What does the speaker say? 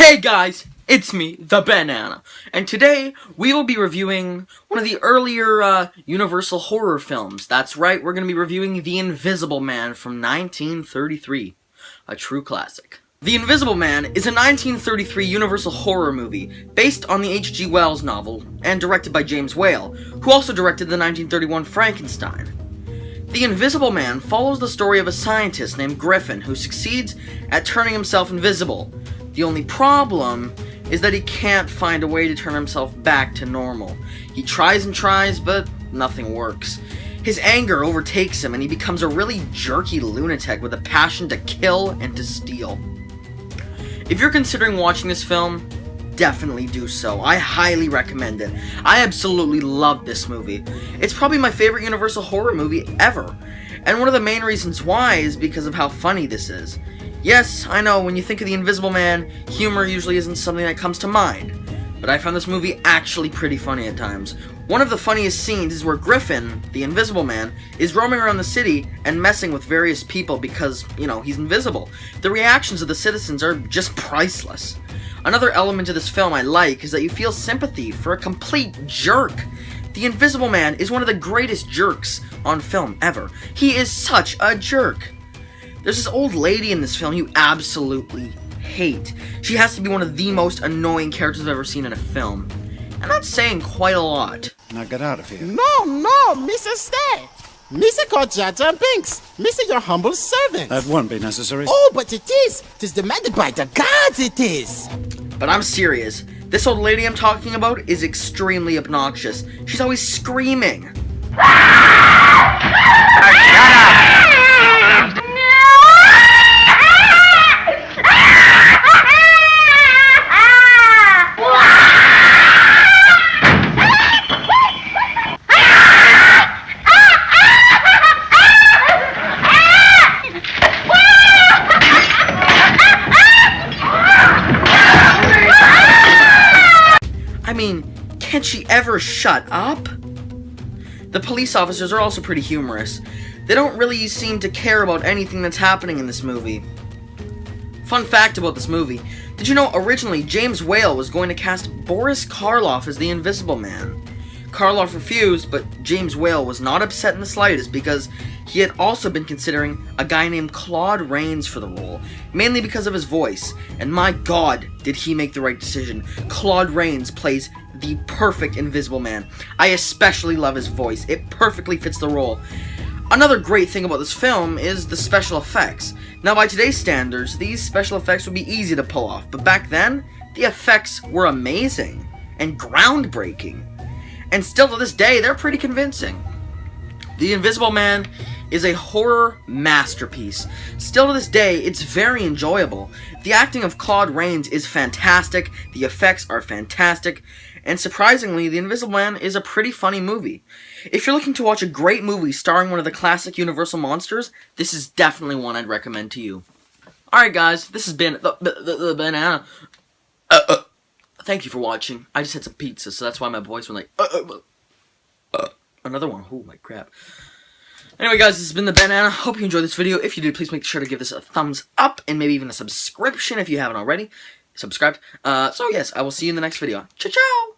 Hey guys, it's me, the Benana, and today we will be reviewing one of the earlier Universal horror films. That's right, we're going to be reviewing The Invisible Man from 1933, a true classic. The Invisible Man is a 1933 Universal horror movie based on the H.G. Wells novel and directed by James Whale, who also directed the 1931 Frankenstein. The Invisible Man follows the story of a scientist named Griffin who succeeds at turning himself invisible. The only problem is that he can't find a way to turn himself back to normal. He tries and tries, but nothing works. His anger overtakes him and he becomes a really jerky lunatic with a passion to kill and to steal. If you're considering watching this film, definitely do so. I highly recommend it. I absolutely love this movie. It's probably my favorite Universal horror movie ever. And one of the main reasons why is because of how funny this is. Yes, I know, when you think of The Invisible Man, humor usually isn't something that comes to mind. But I found this movie actually pretty funny at times. One of the funniest scenes is where Griffin, the Invisible Man, is roaming around the city and messing with various people because, he's invisible. The reactions of the citizens are just priceless. Another element of this film I like is that you feel sympathy for a complete jerk. The Invisible Man is one of the greatest jerks on film ever. He is such a jerk. There's this old lady in this film you absolutely hate. She has to be one of the most annoying characters I've ever seen in a film. And that's saying quite a lot. Now get out of here. No, Mr. Stay. Mr. called Jaja and Binks. Mr. your humble servant. That won't be necessary. Oh, but it is. It is demanded by the gods, it is. But I'm serious. This old lady I'm talking about is extremely obnoxious. She's always screaming. I mean, can't she ever shut up? The police officers are also pretty humorous. They don't really seem to care about anything that's happening in this movie. Fun fact about this movie, did you know originally James Whale was going to cast Boris Karloff as the Invisible Man? Karloff refused, but James Whale was not upset in the slightest because he had also been considering a guy named Claude Rains for the role, mainly because of his voice, and my god, did he make the right decision. Claude Rains plays the perfect Invisible Man. I especially love his voice. It perfectly fits the role. Another great thing about this film is the special effects. Now, by today's standards, these special effects would be easy to pull off, but back then, the effects were amazing and groundbreaking. And still to this day, they're pretty convincing. The Invisible Man is a horror masterpiece. Still to this day, it's very enjoyable. The acting of Claude Rains is fantastic, the effects are fantastic, and surprisingly, The Invisible Man is a pretty funny movie. If you're looking to watch a great movie starring one of the classic Universal monsters, this is definitely one I'd recommend to you. Alright guys, this has been the Benana. Thank you for watching. I just had some pizza, so that's why my voice went like, another one. Holy crap. Anyway, guys, this has been the Benana. Hope you enjoyed this video. If you did, please make sure to give this a thumbs up, and maybe even a subscription if you haven't already. Subscribed. So, yes, I will see you in the next video. Ciao, ciao!